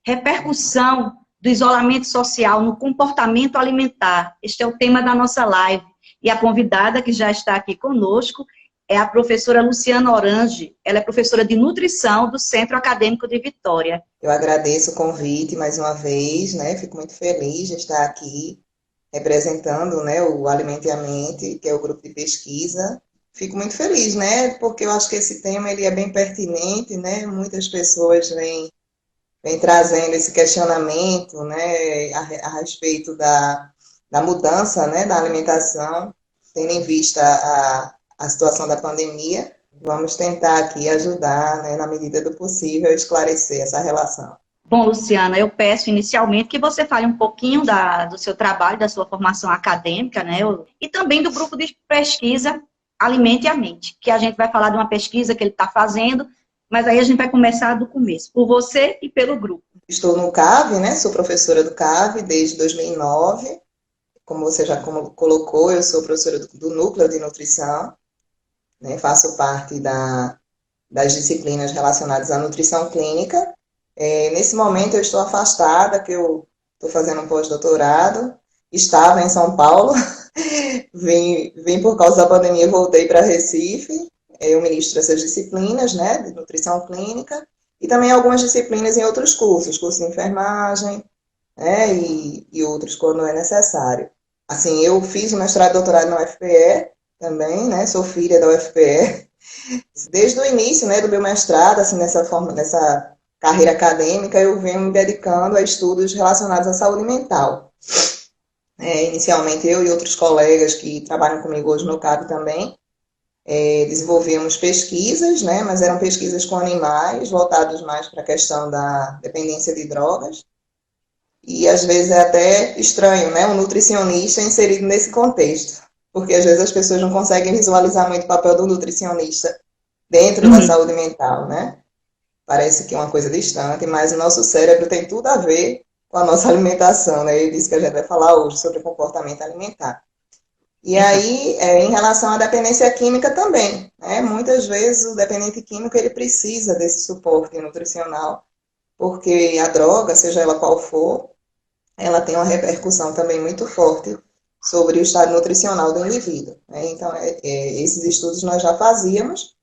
repercussão do isolamento social no comportamento alimentar. Este é o tema da nossa live. E a convidada que já está aqui conosco é a professora Luciana Orange. Ela é professora de nutrição do Centro Acadêmico de Vitória. Eu agradeço o convite mais uma vez, né? Fico muito feliz de estar aqui representando, né, o Alimente a Mente, que é o grupo de pesquisa. Fico muito feliz, né? Porque eu acho que esse tema ele é bem pertinente, né? Muitas pessoas vêm trazendo esse questionamento, né, a respeito da mudança, né, da alimentação, tendo em vista a situação da pandemia. Vamos tentar aqui ajudar, né, na medida do possível, a esclarecer essa relação. Bom, Luciana, eu peço inicialmente que você fale um pouquinho do seu trabalho, da sua formação acadêmica, né? E também do grupo de pesquisa Alimente a Mente, que a gente vai falar de uma pesquisa que ele está fazendo, mas aí a gente vai começar do começo, por você e pelo grupo. Estou no CAV, né? Sou professora do CAV desde 2009. Como você já colocou, eu sou professora do Núcleo de Nutrição, né? Faço parte das disciplinas relacionadas à nutrição clínica. Nesse momento eu estou afastada, que eu estou fazendo um pós-doutorado. Estava em São Paulo, vim por causa da pandemia, voltei para Recife. Eu ministro essas disciplinas, né, de nutrição clínica, e também algumas disciplinas em outros cursos, curso de enfermagem, né, e outros quando é necessário. Assim, eu fiz o mestrado e doutorado na UFPE também, né, sou filha da UFPE. Desde o início, né, do meu mestrado, assim, nessa carreira acadêmica, eu venho me dedicando a estudos relacionados à saúde mental. Inicialmente, eu e outros colegas que trabalham comigo hoje no CAP também, desenvolvíamos pesquisas, né, mas eram pesquisas com animais, voltadas mais para a questão da dependência de drogas. E às vezes é até estranho, né, um nutricionista inserido nesse contexto, porque às vezes as pessoas não conseguem visualizar muito o papel do nutricionista dentro da saúde mental, né? Parece que é uma coisa distante, mas o nosso cérebro tem tudo a ver com a nossa alimentação, né? É isso que a gente vai falar hoje sobre comportamento alimentar. E aí, em relação à dependência química também, né? Muitas vezes o dependente químico ele precisa desse suporte nutricional, porque a droga, seja ela qual for, ela tem uma repercussão também muito forte sobre o estado nutricional do indivíduo, né? Então, esses estudos nós já fazíamos,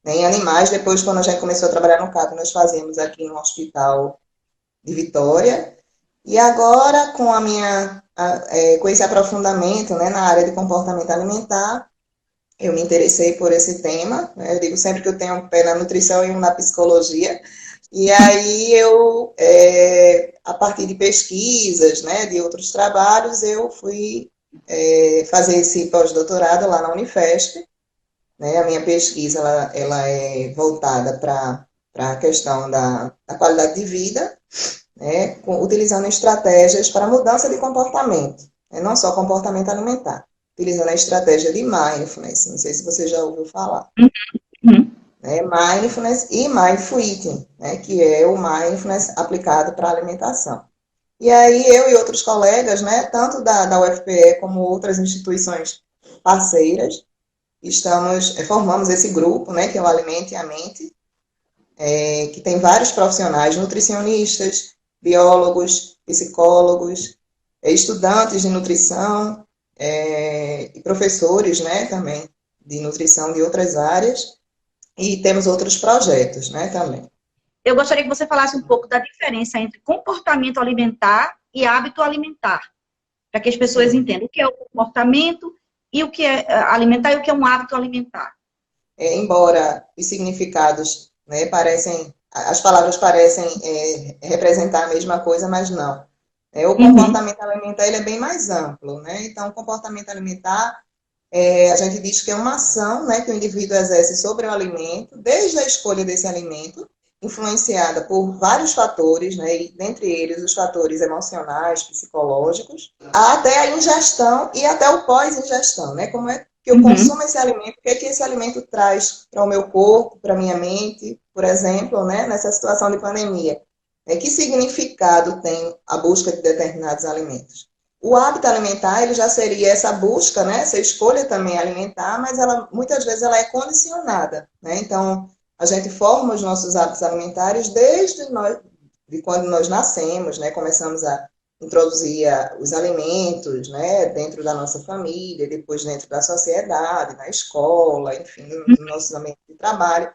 né, em animais. Depois, quando a gente começou a trabalhar no CAP, nós fazíamos aqui no Hospital de Vitória. E agora, com esse aprofundamento, né, na área de comportamento alimentar, eu me interessei por esse tema, né? Eu digo sempre que eu tenho um pé na nutrição e um na psicologia. E aí a partir de pesquisas, né, de outros trabalhos, eu fui fazer esse pós-doutorado lá na Unifesp, né? A minha pesquisa ela é voltada para a questão da qualidade de vida, né, utilizando estratégias para mudança de comportamento, né, não só comportamento alimentar, utilizando a estratégia de mindfulness, não sei se você já ouviu falar, né, mindfulness e mindful eating, né, que é o mindfulness aplicado para a alimentação. E aí eu e outros colegas, né, tanto da UFPE como outras instituições parceiras, formamos esse grupo, né, que é o Alimente a Mente, que tem vários profissionais, nutricionistas, biólogos, psicólogos, estudantes de nutrição e professores, né, também de nutrição de outras áreas, e temos outros projetos, né, também. Eu gostaria que você falasse um pouco da diferença entre comportamento alimentar e hábito alimentar, para que as pessoas entendam o que é o comportamento e o que é alimentar e o que é um hábito alimentar. Embora os significados, né, as palavras parecem representar a mesma coisa, mas não. O comportamento alimentar ele é bem mais amplo, né? Então, o comportamento alimentar, a gente diz que é uma ação, né, que o indivíduo exerce sobre o alimento, desde a escolha desse alimento, influenciada por vários fatores, né, e dentre eles os fatores emocionais, psicológicos, até a ingestão e até o pós-ingestão, né? Como é que eu consumo esse alimento, o que é que esse alimento traz para o meu corpo, para a minha mente, por exemplo, né, nessa situação de pandemia. Que significado tem a busca de determinados alimentos? O hábito alimentar, ele já seria essa busca, né, essa escolha também alimentar, mas muitas vezes ela é condicionada, né? Então, a gente forma os nossos hábitos alimentares de quando nós nascemos, né, começamos a introduzir os alimentos, né, dentro da nossa família, depois dentro da sociedade, na escola, enfim, no nosso ambiente de trabalho.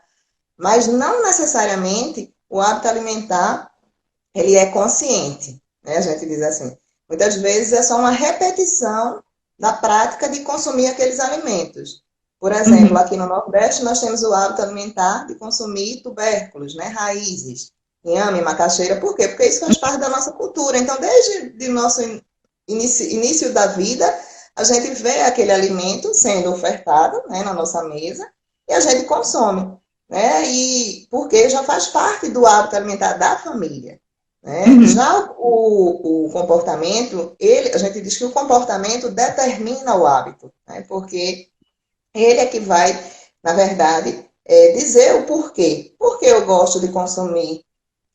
Mas não necessariamente o hábito alimentar ele é consciente, né? A gente diz assim. Muitas vezes é só uma repetição da prática de consumir aqueles alimentos. Por exemplo, aqui no Nordeste nós temos o hábito alimentar de consumir tubérculos, né? Raízes, inhame, macaxeira. Por quê? Porque isso faz parte da nossa cultura. Então, desde o nosso início da vida, a gente vê aquele alimento sendo ofertado, né, na nossa mesa e a gente consome, né? E porque já faz parte do hábito alimentar da família. Né? Já o comportamento, a gente diz que o comportamento determina o hábito, né? Porque ele é que vai, na verdade, dizer o porquê. Por que eu gosto de consumir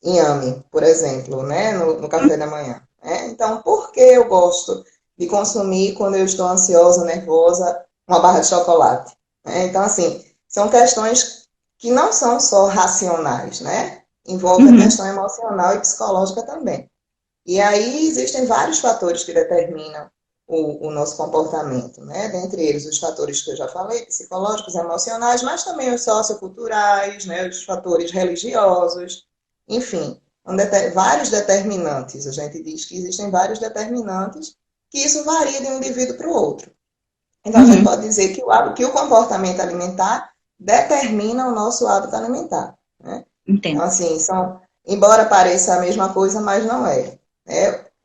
inhame, por exemplo, né? No café da manhã. Né? Então, por que eu gosto de consumir quando eu estou ansiosa, nervosa, uma barra de chocolate? Né? Então, assim, são questões que não são só racionais, né? Envolve a questão emocional e psicológica também. E aí existem vários fatores que determinam o nosso comportamento, né? Dentre eles os fatores que eu já falei, psicológicos, emocionais, mas também os socioculturais, né? Os fatores religiosos, enfim, vários determinantes. A gente diz que existem vários determinantes que isso varia de um indivíduo para o outro. Então a gente pode dizer que o comportamento alimentar determina o nosso hábito alimentar, né? Então, Entendo. assim, embora pareça a mesma coisa, mas não é.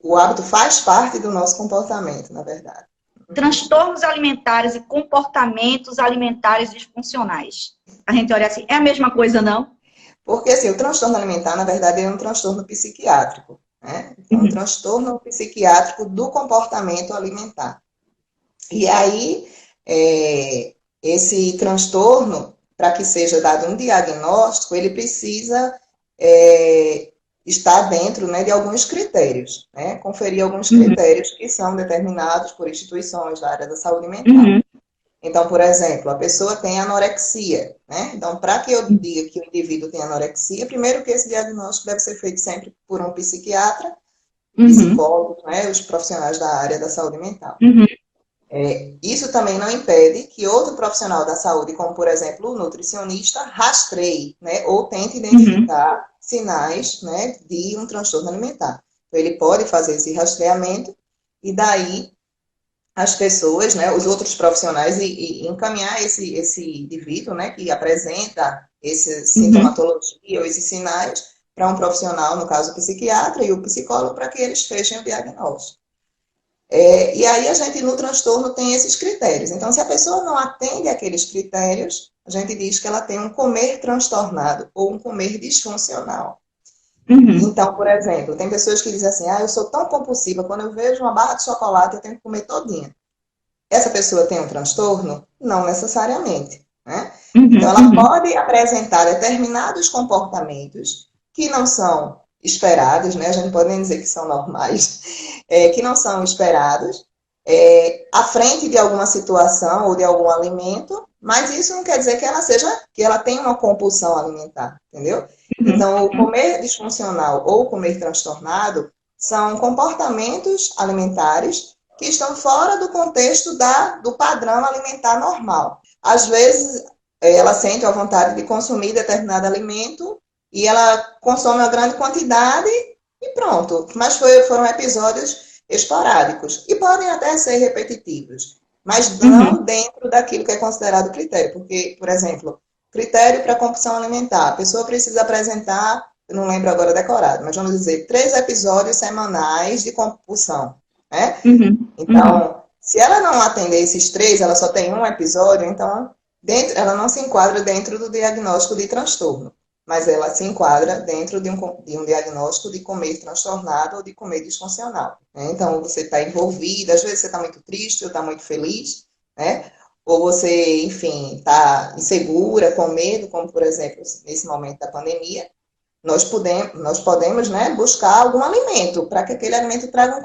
O hábito faz parte do nosso comportamento, na verdade. Transtornos alimentares e comportamentos alimentares disfuncionais. A gente olha assim, é a mesma coisa, não? Porque, assim, o transtorno alimentar, na verdade, é um transtorno psiquiátrico, né? É um transtorno psiquiátrico do comportamento alimentar. E aí, esse transtorno, para que seja dado um diagnóstico, ele precisa estar dentro, né, de alguns critérios, né? Conferir alguns critérios que são determinados por instituições da área da saúde mental. Então, por exemplo, a pessoa tem anorexia, né? Então, para que eu diga que o indivíduo tem anorexia, primeiro que esse diagnóstico deve ser feito sempre por um psiquiatra, psicólogo, né? Os profissionais da área da saúde mental. Isso também não impede que outro profissional da saúde, como por exemplo o nutricionista, rastreie, né, ou tente identificar sinais, né, de um transtorno alimentar. Então, ele pode fazer esse rastreamento e daí as pessoas, né, os outros profissionais e encaminhar esse indivíduo, né, que apresenta essa sintomatologia ou esses sinais para um profissional, no caso o psiquiatra e o psicólogo, para que eles fechem o diagnóstico. E aí a gente no transtorno tem esses critérios. Então, se a pessoa não atende aqueles critérios, a gente diz que ela tem um comer transtornado ou um comer disfuncional. Então, por exemplo, tem pessoas que dizem assim, eu sou tão compulsiva, quando eu vejo uma barra de chocolate, eu tenho que comer todinha. Essa pessoa tem um transtorno? Não necessariamente. Né? Então, ela pode apresentar determinados comportamentos que não são esperados, né? A gente pode nem dizer que são normais, que não são esperados, à frente de alguma situação ou de algum alimento, mas isso não quer dizer que ela tenha uma compulsão alimentar, entendeu? Então, o comer disfuncional ou o comer transtornado são comportamentos alimentares que estão fora do contexto do padrão alimentar normal. Às vezes, ela sente a vontade de consumir determinado alimento e ela consome uma grande quantidade e pronto. Mas foram episódios esporádicos e podem até ser repetitivos, mas não dentro daquilo que é considerado critério. Porque, por exemplo, critério para compulsão alimentar, a pessoa precisa apresentar, eu não lembro agora decorado, mas vamos dizer, 3 episódios semanais de compulsão. Né? Então, se ela não atender esses 3, ela só tem um episódio, então ela não se enquadra dentro do diagnóstico de transtorno, mas ela se enquadra dentro de um diagnóstico de comer transtornado ou de comer disfuncional. Né? Então, você está envolvida, às vezes você está muito triste ou está muito feliz, né? Ou você, enfim, está insegura, com medo, como por exemplo, nesse momento da pandemia. Nós podemos, né, buscar algum alimento para que aquele alimento traga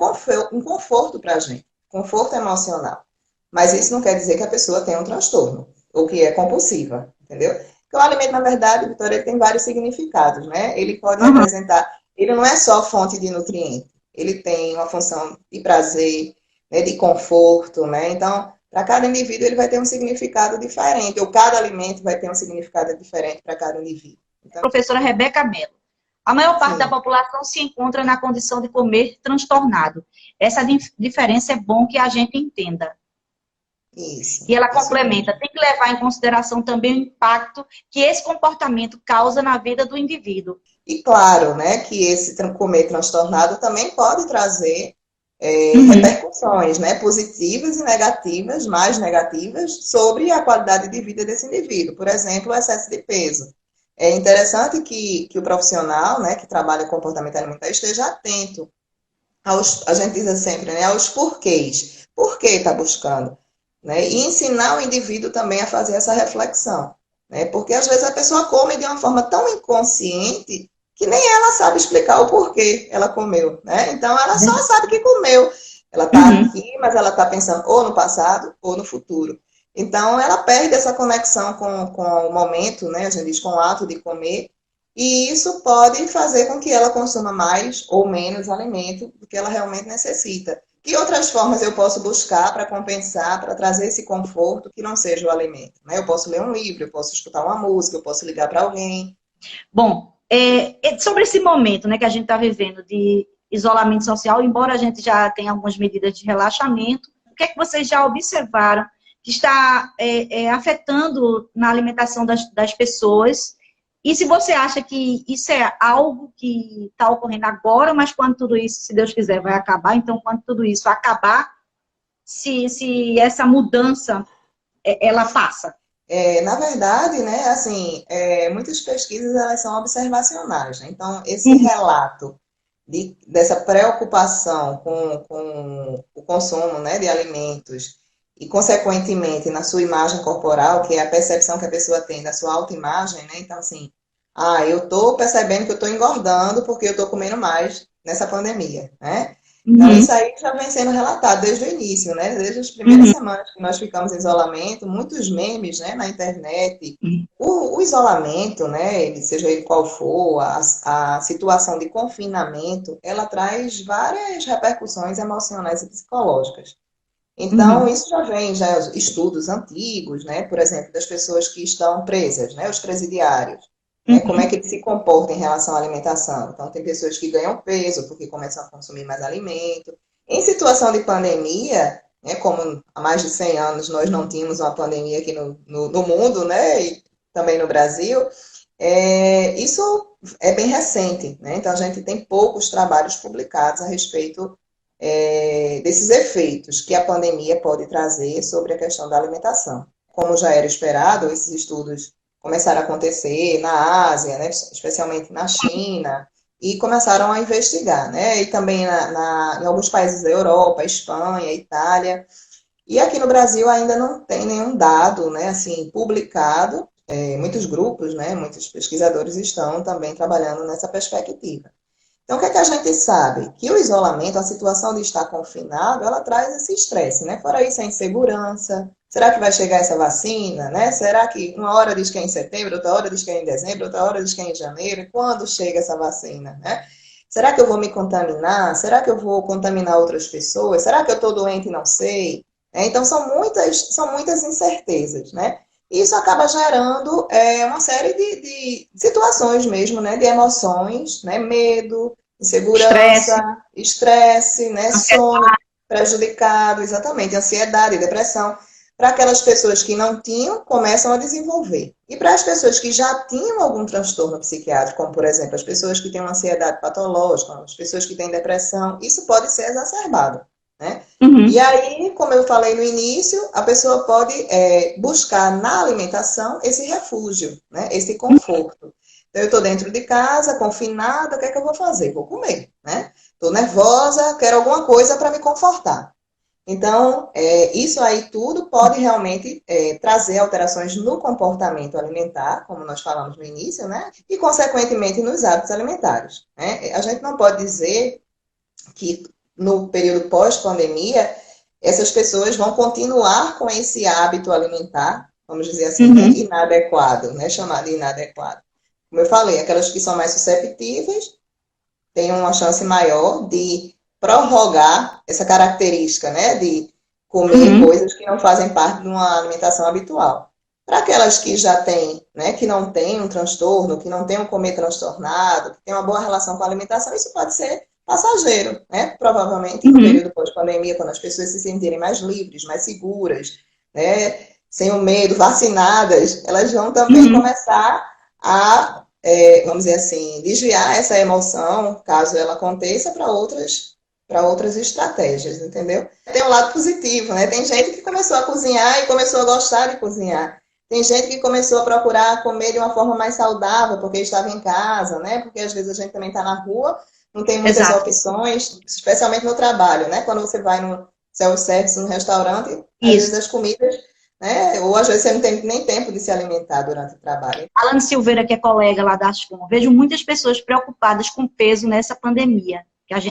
um conforto para a gente, conforto emocional. Mas isso não quer dizer que a pessoa tenha um transtorno ou que é compulsiva, entendeu? Porque o alimento, na verdade, Vitória, ele tem vários significados, né? Ele pode representar ele não é só fonte de nutriente, ele tem uma função de prazer, né, de conforto, né? Então, para cada indivíduo ele vai ter um significado diferente, ou cada alimento vai ter um significado diferente para cada indivíduo. Então, Professora Rebeca Mello. A maior parte da sim, população se encontra na condição de comer transtornado. Essa diferença é bom que a gente entenda. E ela isso complementa, mesmo. tem que levar em consideração também o impacto que esse comportamento causa na vida do indivíduo. E claro, né, que esse comer transtornado também pode trazer Uhum. repercussões, né, positivas e negativas, mais negativas, sobre a qualidade de vida desse indivíduo. Por exemplo, o excesso de peso. É interessante que o profissional, né, que trabalha comportamento alimentar esteja atento a gente diz sempre, né, aos porquês. Por que está buscando? Né? E ensinar o indivíduo também a fazer essa reflexão. Né? Porque às vezes a pessoa come de uma forma tão inconsciente que nem ela sabe explicar o porquê ela comeu. Né? Então ela só sabe que comeu. Ela está Uhum. aqui, mas ela está pensando ou no passado ou no futuro. Então ela perde essa conexão com o momento, né? A gente diz com o ato de comer, e isso pode fazer com que ela consuma mais ou menos alimento do que ela realmente necessita. Que outras formas eu posso buscar para compensar, para trazer esse conforto que não seja o alimento? Né? Eu posso ler um livro, eu posso escutar uma música, eu posso ligar para alguém. Bom, sobre esse momento, né, que a gente está vivendo de isolamento social, embora a gente já tenha algumas medidas de relaxamento, o que é que vocês já observaram que está afetando na alimentação das pessoas? E se você acha que isso é algo que está ocorrendo agora, mas quando tudo isso, se Deus quiser, vai acabar, então quando tudo isso acabar, se essa mudança ela passa? Na verdade, né, assim, muitas pesquisas elas são observacionais. Né? Então, esse Uhum, relato dessa preocupação com o consumo, né, de alimentos e, consequentemente, na sua imagem corporal, que é a percepção que a pessoa tem da sua autoimagem, né? Então, assim, eu estou percebendo que eu estou engordando porque eu estou comendo mais nessa pandemia, né? Então, isso uhum, aí já vem sendo relatado desde o início, né? Desde as primeiras uhum, semanas que nós ficamos em isolamento, muitos memes, né, na internet. O isolamento, né, seja ele qual for, a situação de confinamento, ela traz várias repercussões emocionais e psicológicas. Então, uhum, isso já vem, já estudos antigos, né? Por exemplo, das pessoas que estão presas, né? Os presidiários, né? Como é uhum, que eles se comportam em relação à alimentação. Então, tem pessoas que ganham peso porque começam a consumir mais alimento. Em situação de pandemia, né? Como há mais de 100 anos nós não tínhamos uma pandemia aqui no mundo, né? E também no Brasil, isso é bem recente, né? Então, a gente tem poucos trabalhos publicados a respeito desses efeitos que a pandemia pode trazer sobre a questão da alimentação. Como já era esperado, esses estudos começaram a acontecer na Ásia, né, especialmente na China, e começaram a investigar, né, e também em alguns países da Europa, Espanha, Itália, e aqui no Brasil ainda não tem nenhum dado, né, assim, publicado. Muitos grupos, né, muitos pesquisadores estão também trabalhando nessa perspectiva. Então, o que é que a gente sabe? Que o isolamento, a situação de estar confinado, ela traz esse estresse, né? Fora isso, a insegurança. Será que vai chegar essa vacina, né? Será que uma hora diz que é em setembro, outra hora diz que é em dezembro, outra hora diz que é em janeiro? E quando chega essa vacina, né? Será que eu vou me contaminar? Será que eu vou contaminar outras pessoas? Será que eu estou doente e não sei? Então, são muitas incertezas, né? Isso acaba gerando uma série de situações mesmo, né? De emoções, né? Medo, insegurança, estresse, estresse, né? ansiedade. Sono prejudicado, exatamente, ansiedade, depressão. Para aquelas pessoas que não tinham, começam a desenvolver. E para as pessoas que já tinham algum transtorno psiquiátrico, como por exemplo as pessoas que têm uma ansiedade patológica, as pessoas que têm depressão, isso pode ser exacerbado, né? E Uhum, aí, como eu falei no início, a pessoa pode buscar na alimentação esse refúgio, né? Esse conforto. Então, eu estou dentro de casa, confinada, o que é que eu vou fazer? Vou comer, né? Estou nervosa, quero alguma coisa para me confortar. Então, isso aí tudo pode realmente trazer alterações no comportamento alimentar, como nós falamos no início, né? E, consequentemente, nos hábitos alimentares. Né? A gente não pode dizer que no período pós-pandemia, essas pessoas vão continuar com esse hábito alimentar, vamos dizer assim, né? uhum, Inadequado, né? Chamado inadequado. Como eu falei, aquelas que são mais susceptíveis tem uma chance maior de prorrogar essa característica, né, de comer Uhum, coisas que não fazem parte de uma alimentação habitual. Para aquelas que já têm, né, que não têm um transtorno, que não têm um comer transtornado, que têm uma boa relação com a alimentação, isso pode ser passageiro, né? Provavelmente no uhum, período pós-pandemia, quando as pessoas se sentirem mais livres, mais seguras, né, sem o medo, vacinadas, elas vão também uhum. começar a, vamos dizer assim, desviar essa emoção, caso ela aconteça, para outras estratégias, entendeu? Tem um lado positivo, né? Tem gente que começou a cozinhar e começou a gostar de cozinhar. Tem gente que começou a procurar comer de uma forma mais saudável, porque estava em casa, né? Porque às vezes a gente também está na rua, não tem muitas Exato. opções, especialmente no trabalho, né? Quando você vai no self-service, no restaurante, às vezes Isso. as comidas, né? Ou às vezes você não tem nem tempo de se alimentar durante o trabalho. Alane Silveira, que é colega lá da Ascom, vejo muitas pessoas preocupadas com peso nessa pandemia,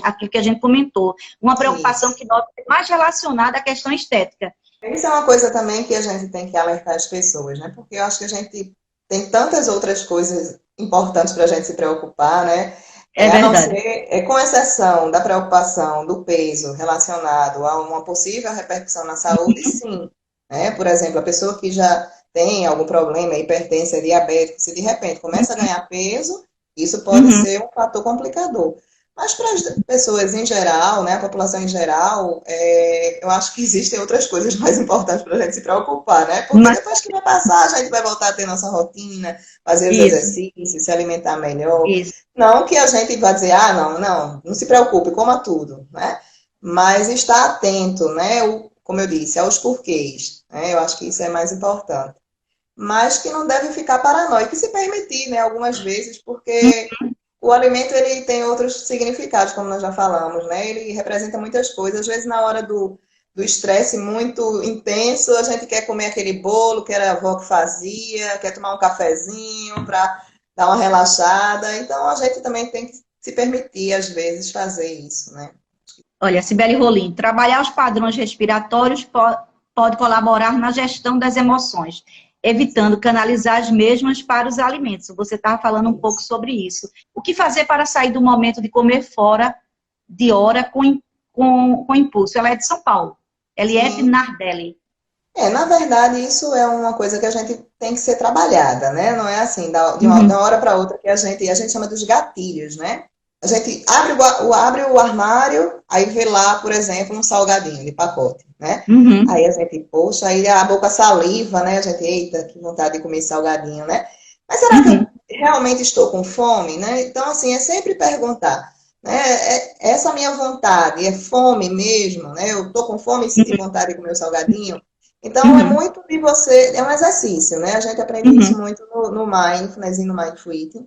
aquilo que a gente comentou. Uma preocupação Isso. que nós é mais relacionada à questão estética. Isso é uma coisa também que a gente tem que alertar as pessoas, né? Porque eu acho que a gente tem tantas outras coisas importantes para a gente se preocupar, né? É A não verdade. ser, com exceção da preocupação do peso relacionado a uma possível repercussão na saúde, sim. Né? Por exemplo, a pessoa que já tem algum problema, hipertensa, diabético, se de repente começa a ganhar peso, isso pode Uhum. ser um fator complicador. Mas para as pessoas em geral, né, a população em geral, eu acho que existem outras coisas mais importantes para a gente se preocupar, né? Porque Mas, depois que vai passar, a gente vai voltar a ter nossa rotina, fazer os isso, exercícios, se alimentar melhor. isso. Não que a gente vá dizer, ah, não se preocupe, coma tudo, né? Mas estar atento, né, como eu disse, aos porquês, né? Eu acho que isso é mais importante. Mas que não deve ficar paranoico e se permitir, né, algumas vezes, porque o alimento ele tem outros significados, como nós já falamos, né? Ele representa muitas coisas. Às vezes, na hora do estresse muito intenso, a gente quer comer aquele bolo que era a avó que fazia, quer tomar um cafezinho para dar uma relaxada. Então, a gente também tem que se permitir, às vezes, fazer isso, né? Olha, Cibele Rolim, trabalhar os padrões respiratórios pode colaborar na gestão das emoções, evitando canalizar as mesmas para os alimentos. Você estava falando um pouco Isso. sobre isso. O que fazer para sair do momento de comer fora de hora com impulso? Ela é de São Paulo. Eliette Sim. Nardelli. Na verdade, isso é uma coisa que a gente tem que ser trabalhada, né? Não é assim, Uhum, da hora para outra que a gente chama dos gatilhos, né? A gente abre o armário, aí vê lá, por exemplo, um salgadinho de pacote, né? uhum, Aí a gente, poxa, aí a boca saliva, né? A gente, eita, que vontade de comer salgadinho, né? Mas será que eu uhum, realmente estou com fome, né? Então, assim, é sempre perguntar, né? Essa minha vontade é fome mesmo, né? Eu estou com fome e senti vontade de comer o salgadinho. Então, é uhum, muito de você, é um exercício, né? A gente aprende isso uhum, muito no Mindfulness e no Mindful Eating.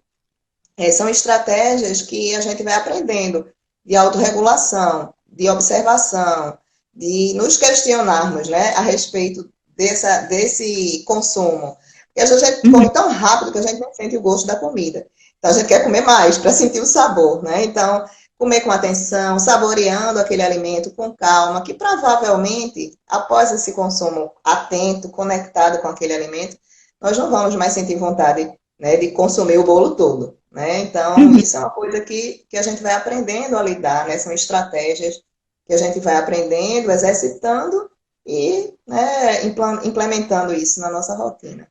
São estratégias que a gente vai aprendendo de autorregulação, de observação, de nos questionarmos, né, a respeito desse consumo. Porque a gente uhum, come tão rápido que a gente não sente o gosto da comida. Então, a gente quer comer mais para sentir o sabor, né? Então, comer com atenção, saboreando aquele alimento com calma, que provavelmente, após esse consumo atento, conectado com aquele alimento, nós não vamos mais sentir vontade, né, de consumir o bolo todo, né? Então, uhum. isso é uma coisa que a gente vai aprendendo a lidar, né? São estratégias que a gente vai aprendendo, exercitando e, né, implementando isso na nossa rotina.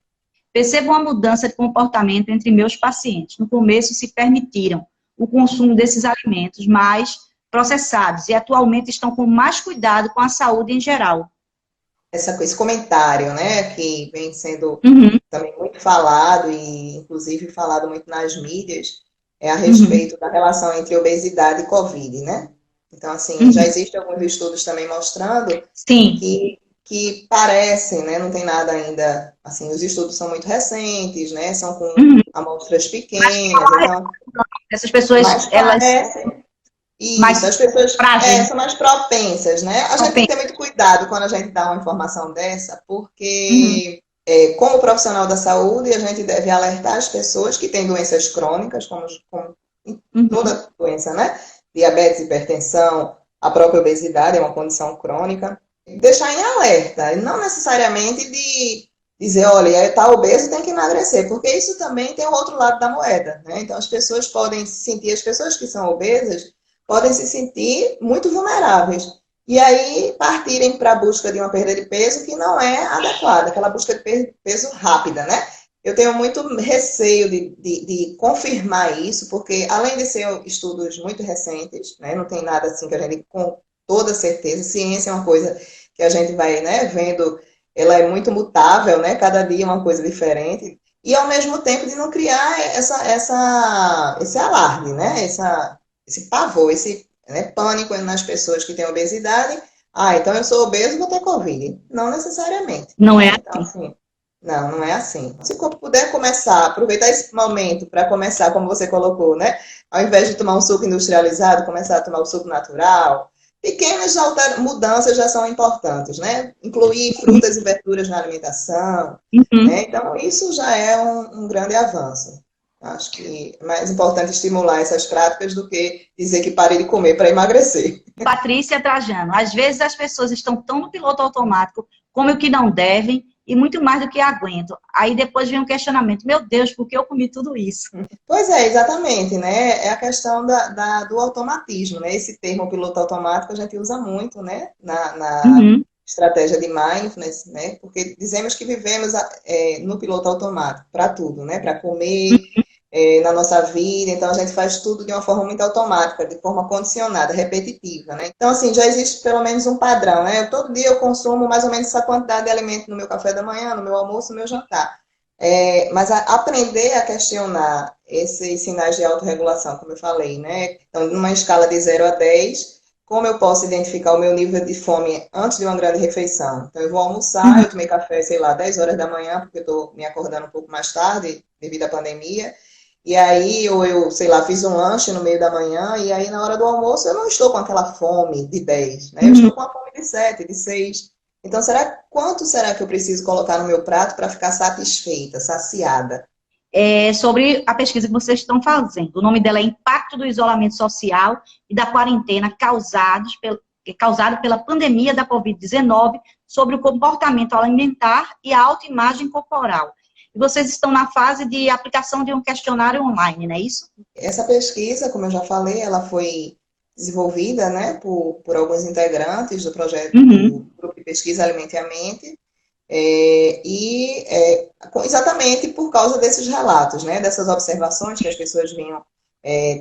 Percebo uma mudança de comportamento entre meus pacientes. No começo, se permitiram o consumo desses alimentos mais processados e atualmente estão com mais cuidado com a saúde em geral. Esse comentário, né, que vem sendo Uhum, também muito falado e, inclusive, falado muito nas mídias, é a uhum, respeito da relação entre obesidade e Covid, né? Então, assim, já uhum. existem alguns estudos também mostrando Sim. que parecem, né? Não tem nada ainda, assim, os estudos são muito recentes, né? São com Uhum. amostras Mas pequenas, então, essas pessoas, mas elas parecem. Isso, mais as pessoas frágeis, são mais propensas, né? A gente tem que ter propensas. muito cuidado quando a gente dá uma informação dessa, Uhum, porque, como profissional da saúde, a gente deve alertar as pessoas que têm doenças crônicas, como uhum, toda doença, né? Diabetes, hipertensão, a própria obesidade é uma condição crônica. Deixar em alerta, e não necessariamente de dizer, olha, tá obeso, tem que emagrecer, porque isso também tem o outro lado da moeda, né? Então as pessoas podem se sentir, as pessoas que são obesas podem se sentir muito vulneráveis. E aí partirem para a busca de uma perda de peso que não é adequada, aquela busca de peso rápida, né? Eu tenho muito receio de confirmar isso, porque além de ser estudos muito recentes, né, não tem nada assim que a gente com toda certeza, ciência é uma coisa que a gente vai, né, vendo, ela é muito mutável, né, cada dia é uma coisa diferente, e ao mesmo tempo de não criar esse alarde, né, esse pavor, esse, né, pânico nas pessoas que têm obesidade. Ah, então eu sou obeso, vou ter Covid. Não necessariamente, Não é né? Então, assim. assim, não é assim. Se puder começar, aproveitar esse momento para começar, como você colocou, né? Ao invés de tomar um suco industrializado, começar a tomar o suco natural. Pequenas mudanças já são importantes, né? Incluir frutas e verduras na alimentação, Uhum. né? Então, isso já é um grande avanço. Acho que é mais importante estimular essas práticas do que dizer que pare de comer para emagrecer. Patrícia Trajano, às vezes as pessoas estão tão no piloto automático, comem o que não devem e muito mais do que aguentam. Aí depois vem um questionamento: meu Deus, por que eu comi tudo isso? Pois é, exatamente, né? É a questão do automatismo, né? Esse termo piloto automático a gente usa muito, né? Na Uhum. estratégia de mindfulness, né? Porque dizemos que vivemos no piloto automático para tudo, né? Para comer, na nossa vida, então a gente faz tudo de uma forma muito automática, de forma condicionada, repetitiva, né? Então, assim, já existe pelo menos um padrão, né? Todo dia eu consumo mais ou menos essa quantidade de alimento no meu café da manhã, no meu almoço, no meu jantar. Mas aprender a questionar esses sinais de autorregulação, como eu falei, né? Então, numa escala de 0 a 10, como eu posso identificar o meu nível de fome antes de uma grande refeição? Então, eu vou almoçar, Uhum. eu tomei café, sei lá, 10 horas da manhã, porque eu estou me acordando um pouco mais tarde, devido à pandemia. E aí, ou eu, sei lá, fiz um lanche no meio da manhã, e aí na hora do almoço eu não estou com aquela fome de 10, né? Eu Uhum. estou com a fome de 7, de 6. Então, quanto será que eu preciso colocar no meu prato para ficar satisfeita, saciada? Sobre a pesquisa que vocês estão fazendo. O nome dela é Impacto do Isolamento Social e da Quarentena causado pela pandemia da Covid-19 sobre o comportamento alimentar e a autoimagem corporal. E vocês estão na fase de aplicação de um questionário online, não é isso? Essa pesquisa, como eu já falei, ela foi desenvolvida, né, por alguns integrantes do projeto Uhum. do Grupo de Pesquisa Alimente a Mente, exatamente por causa desses relatos, né, dessas observações que as pessoas vinham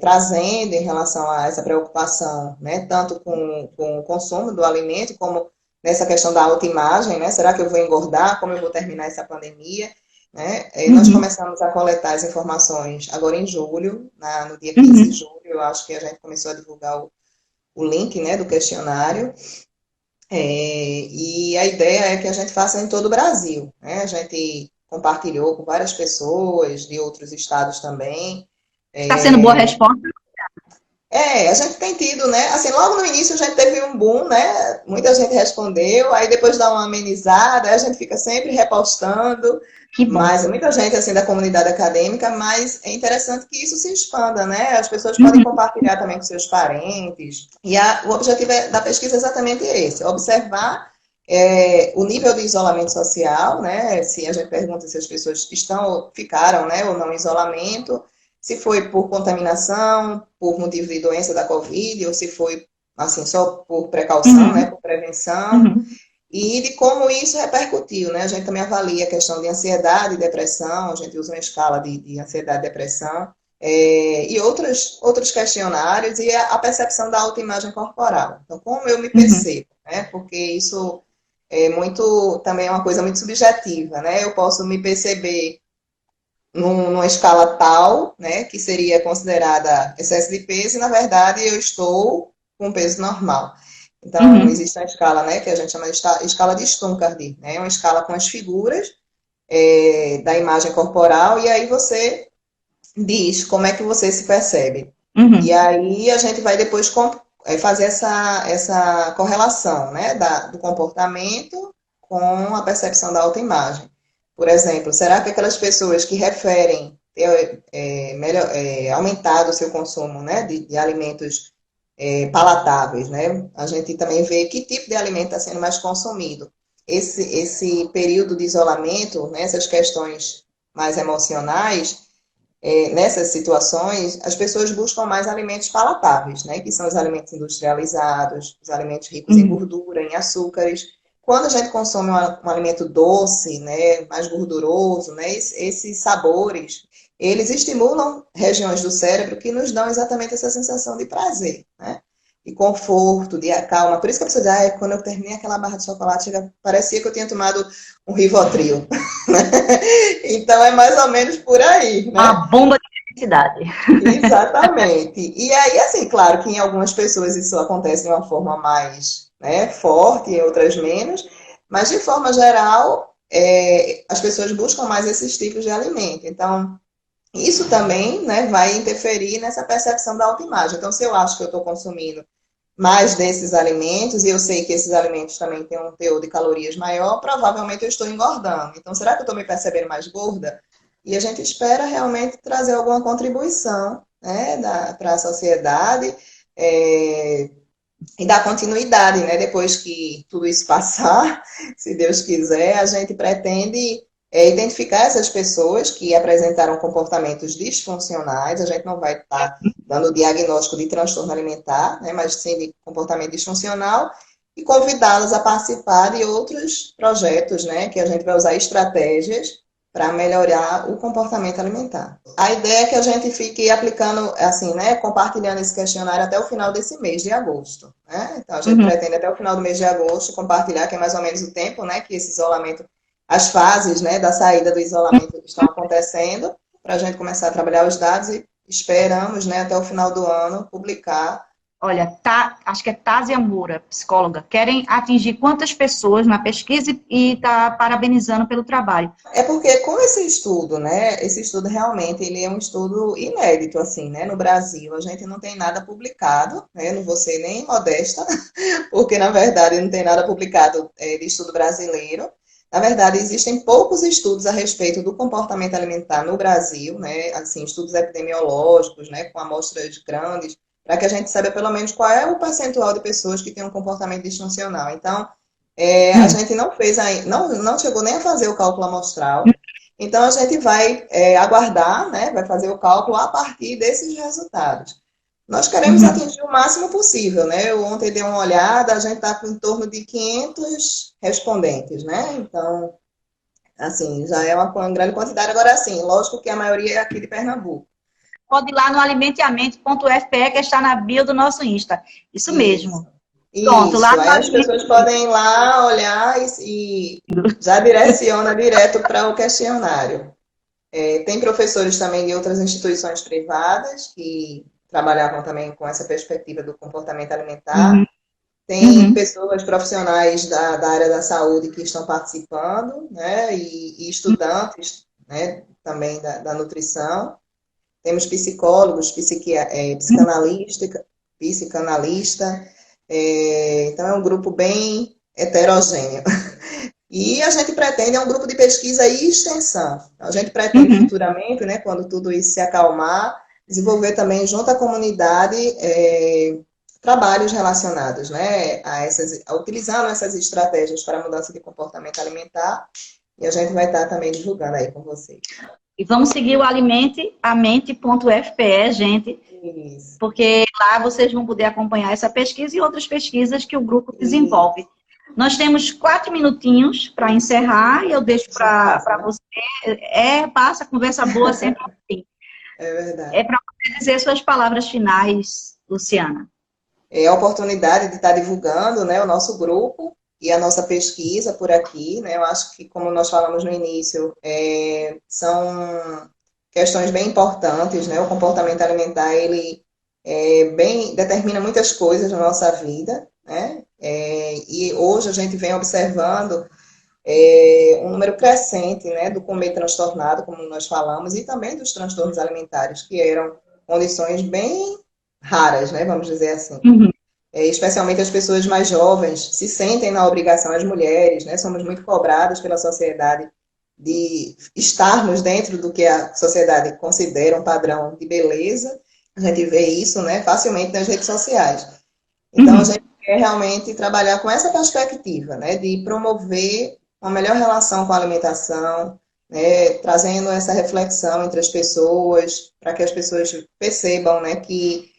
trazendo em relação a essa preocupação, né, tanto com o consumo do alimento, como nessa questão da autoimagem, né, será que eu vou engordar, como eu vou terminar essa pandemia, né? Nós Uhum. começamos a coletar as informações agora em julho, no dia 15 de Uhum. julho, eu acho que a gente começou a divulgar o link, né, do questionário. E a ideia é que a gente faça em todo o Brasil, né? A gente compartilhou com várias pessoas de outros estados também. Está sendo boa a resposta? A gente tem tido, né? Assim, logo no início a gente teve um boom, né? Muita gente respondeu, aí depois dá uma amenizada, aí a gente fica sempre repostando, Que bom. mas muita gente assim da comunidade acadêmica, mas é interessante que isso se expanda, né? As pessoas podem Uhum. compartilhar também com seus parentes. E o objetivo da pesquisa é exatamente esse: observar o nível de isolamento social, né? Se a gente pergunta se as pessoas ficaram, né, ou não em isolamento, se foi por contaminação, por motivo de doença da Covid, ou se foi assim só por precaução, né, Uhum. por prevenção, Uhum. e de como isso repercutiu, né? A gente também avalia a questão de ansiedade e depressão, a gente usa uma escala de ansiedade e depressão, e outros questionários, e a percepção da autoimagem corporal. Então, como eu me Uhum. percebo, né? Porque isso também é uma coisa muito subjetiva, né? Eu posso me perceber numa escala tal, né, que seria considerada excesso de peso, e na verdade eu estou com peso normal. Então, Uhum. existe uma escala, né, que a gente chama de escala de Stunkard, né, uma escala com as figuras da imagem corporal, e aí você diz como é que você se percebe. E Uhum. aí a gente vai depois fazer essa correlação, né, do comportamento com a percepção da autoimagem. Por exemplo, será que aquelas pessoas que referem ter aumentado o seu consumo, né, de alimentos palatáveis, né? A gente também vê que tipo de alimento está sendo mais consumido. esse período de isolamento, né, essas questões mais emocionais, nessas situações, as pessoas buscam mais alimentos palatáveis, né? Que são os alimentos industrializados, os alimentos ricos em Uhum. gordura, em açúcares. Quando a gente consome um alimento doce, né, mais gorduroso, né, esses sabores, eles estimulam regiões do cérebro que nos dão exatamente essa sensação de prazer, né? De conforto, de calma. Por isso que a pessoa diz, quando eu terminei aquela barra de chocolate, parecia que eu tinha tomado um Rivotril. Então é mais ou menos por aí, Uma né? bomba de felicidade. Exatamente. E aí, assim, claro que em algumas pessoas isso acontece de uma forma mais, né, forte, em outras menos, mas de forma geral, as pessoas buscam mais esses tipos de alimento. Então, isso também, né, vai interferir nessa percepção da autoimagem. Então, se eu acho que eu estou consumindo mais desses alimentos, e eu sei que esses alimentos também têm um teor de calorias maior, provavelmente eu estou engordando. Então, será que eu estou me percebendo mais gorda? E a gente espera realmente trazer alguma contribuição, né, para a sociedade, é, e dar continuidade, né? Depois que tudo isso passar, se Deus quiser, a gente pretende identificar essas pessoas que apresentaram comportamentos disfuncionais. A gente não vai estar dando o diagnóstico de transtorno alimentar, né? Mas sim de comportamento disfuncional e convidá-las a participar de outros projetos, né? Que a gente vai usar estratégias para melhorar o comportamento alimentar. A ideia é que a gente fique aplicando, assim, né, compartilhando esse questionário até o final desse mês de agosto, né? Então, a gente Uhum. pretende até o final do mês de agosto compartilhar, que é mais ou menos o tempo, né, que esse isolamento, as fases, né, da saída do isolamento estão acontecendo, para a gente começar a trabalhar os dados e esperamos, né, até o final do ano publicar. Olha, acho que é Tásia Moura, psicóloga. Querem atingir quantas pessoas na pesquisa e está parabenizando pelo trabalho. É porque com esse estudo, né, esse estudo realmente ele é um estudo inédito, assim, né, no Brasil. A gente não tem nada publicado, né, não vou ser nem modesta, porque na verdade não tem nada publicado de estudo brasileiro. Na verdade, existem poucos estudos a respeito do comportamento alimentar no Brasil, né, assim, estudos epidemiológicos, né, com amostras grandes, para que a gente saiba pelo menos qual é o percentual de pessoas que têm um comportamento disfuncional. Então, a Hum. gente não fez ainda, não chegou nem a fazer o cálculo amostral. Então a gente vai aguardar, né? Vai fazer o cálculo a partir desses resultados. Nós queremos Uhum. atingir o máximo possível, né? Eu ontem dei uma olhada, a gente está com em torno de 500 respondentes, né? Então, assim, já é uma grande quantidade. Agora, sim, lógico que a maioria é aqui de Pernambuco. Pode ir lá no alimenteamente.fpe, que está na bio do nosso Insta. Isso Isso. mesmo. Pronto, lá Isso. no Aí as pessoas podem ir lá olhar e já direciona direto para o questionário. Tem professores também de outras instituições privadas que trabalhavam também com essa perspectiva do comportamento alimentar. Uhum. Tem Uhum. pessoas profissionais da área da saúde que estão participando, né? E estudantes, né? Também da nutrição. Temos psicólogos, psicanalista. Então é um grupo bem heterogêneo. E a gente pretende, é um grupo de pesquisa e extensão. A gente pretende Uhum. futuramente, né, quando tudo isso se acalmar, desenvolver também junto à comunidade trabalhos relacionados, né, utilizando essas estratégias para a mudança de comportamento alimentar. E a gente vai estar também divulgando aí com vocês. E vamos seguir o alimenteamente.fpe, gente, Isso, porque lá vocês vão poder acompanhar essa pesquisa e outras pesquisas que o grupo isso. desenvolve. Nós temos 4 minutinhos para encerrar e eu deixo Isso passa, para né? você. Passa, conversa boa sempre assim. É É verdade. para você dizer suas palavras finais, Luciana. É a oportunidade de estar divulgando, né, o nosso grupo e a nossa pesquisa por aqui, né? Eu acho que, como nós falamos no início, são questões bem importantes, né? O comportamento alimentar, ele determina muitas coisas na nossa vida, né? E hoje a gente vem observando um número crescente, né, do comer transtornado, como nós falamos, e também dos transtornos alimentares, que eram condições bem raras, né, vamos dizer assim. Uhum. Especialmente as pessoas mais jovens se sentem na obrigação, as mulheres, né, somos muito cobradas pela sociedade de estarmos dentro do que a sociedade considera um padrão de beleza. A gente vê isso, né, facilmente nas redes sociais. Então, a Uhum. gente é realmente trabalhar com essa perspectiva, né, de promover uma melhor relação com a alimentação, né, trazendo essa reflexão entre as pessoas, para que as pessoas percebam, né, que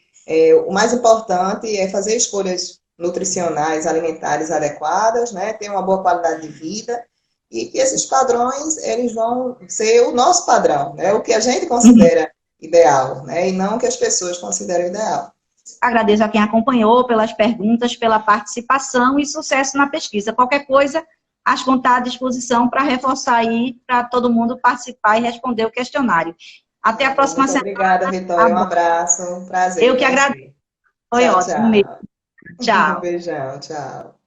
o mais importante é fazer escolhas nutricionais, alimentares adequadas, né, ter uma boa qualidade de vida e que esses padrões eles vão ser o nosso padrão, né, o que a gente considera ideal, né, e não o que as pessoas consideram ideal. Agradeço a quem acompanhou, pelas perguntas, pela participação e sucesso na pesquisa. Qualquer coisa, acho que está à disposição para reforçar aí, para todo mundo participar e responder o questionário. Até a próxima Muito semana. obrigada, Tá Vitória. Um bom. abraço. Um prazer Eu em que agradeço. conhecer. Foi Tchau, ótimo mesmo. tchau. Tchau. Beijão, tchau.